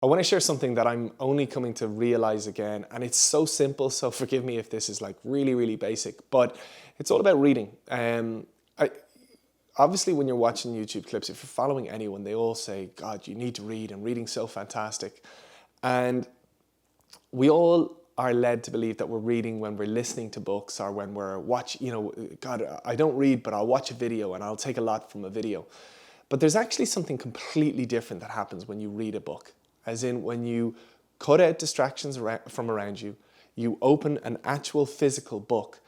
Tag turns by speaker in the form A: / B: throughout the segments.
A: I want to share something that I'm only coming to realize again, and it's so simple, so forgive me if this is like really, really basic, but it's all about reading. Obviously, when you're watching YouTube clips, if you're following anyone, they all say, God, you need to read, and reading's so fantastic. And we all are led to believe that we're reading when we're listening to books or when we're God, I don't read, but I'll watch a video and I'll take a lot from a video. But there's actually something completely different that happens when you read a book, as in when you cut out distractions from around you, you open an actual physical book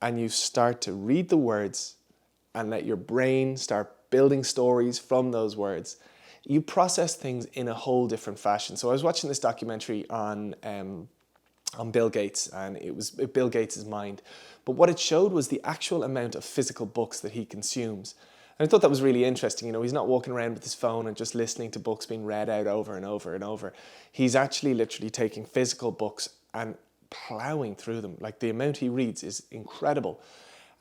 A: and you start to read the words and let your brain start building stories from those words. You process things in a whole different fashion. So I was watching this documentary on Bill Gates, and it was Bill Gates' mind. But what it showed was the actual amount of physical books that he consumes. And I thought that was really interesting. You know, he's not walking around with his phone and just listening to books being read out over and over and over. He's actually literally taking physical books and plowing through them. Like, the amount he reads is incredible.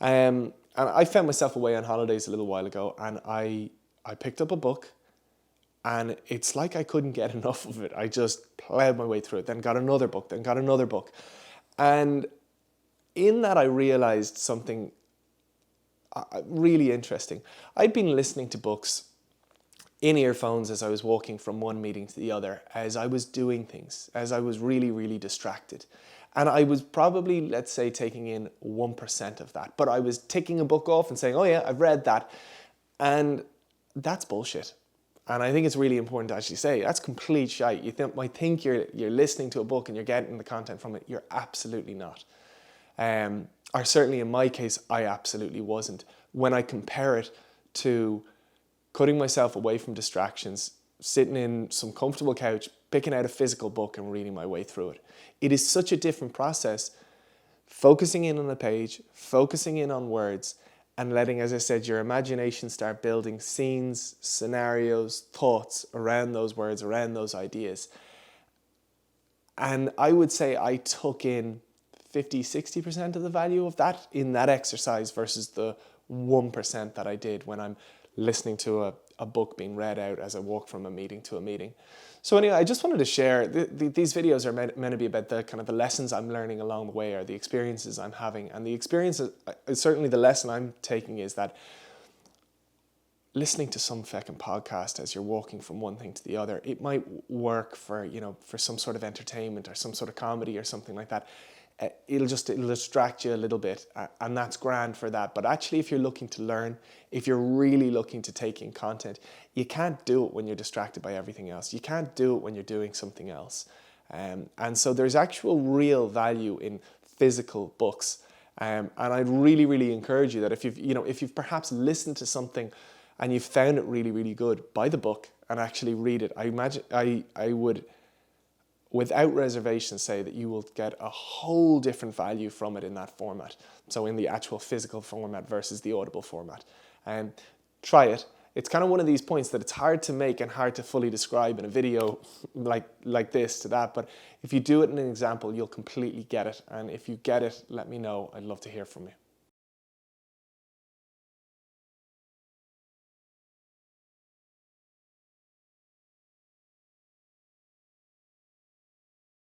A: And I found myself away on holidays a little while ago, and I picked up a book, and it's like I couldn't get enough of it. I just plowed my way through it, then got another book, then got another book. And in that, I realized something really interesting. I'd been listening to books in earphones as I was walking from one meeting to the other, as I was doing things, as I was really, really distracted. And I was probably, let's say, taking in 1% of that. But I was ticking a book off and saying, oh yeah, I've read that. And that's bullshit. And I think it's really important to actually say, that's complete shite. You might think you're listening to a book and you're getting the content from it. You're absolutely not. Or certainly in my case, I absolutely wasn't. When I compare it to cutting myself away from distractions, sitting in some comfortable couch, picking out a physical book and reading my way through it. It is such a different process, focusing in on a page, focusing in on words, and letting, as I said, your imagination start building scenes, scenarios, thoughts around those words, around those ideas. And I would say I took in 50-60% of the value of that in that exercise versus the 1% that I did when I'm listening to a book being read out as I walk from a meeting to a meeting. So anyway, I just wanted to share, these videos are meant to be about the kind of the lessons I'm learning along the way, or the experiences I'm having. And the experiences, certainly the lesson I'm taking is that listening to some fucking podcast as you're walking from one thing to the other, it might work for, for some sort of entertainment or some sort of comedy or something like that. It'll distract you a little bit, and that's grand for that. But actually, if you're looking to learn, if you're really looking to take in content, you can't do it when you're distracted by everything else. You can't do it when you're doing something else. And so there's actual real value in physical books. And I'd really, really encourage you that if you've perhaps listened to something and you've found it really, really good, buy the book and actually read it. I would, without reservation, say that you will get a whole different value from it in that format. So in the actual physical format versus the audible format. Try it. It's kind of one of these points that it's hard to make and hard to fully describe in a video like this to that. But if you do it in an example, you'll completely get it. And if you get it, let me know. I'd love to hear from you.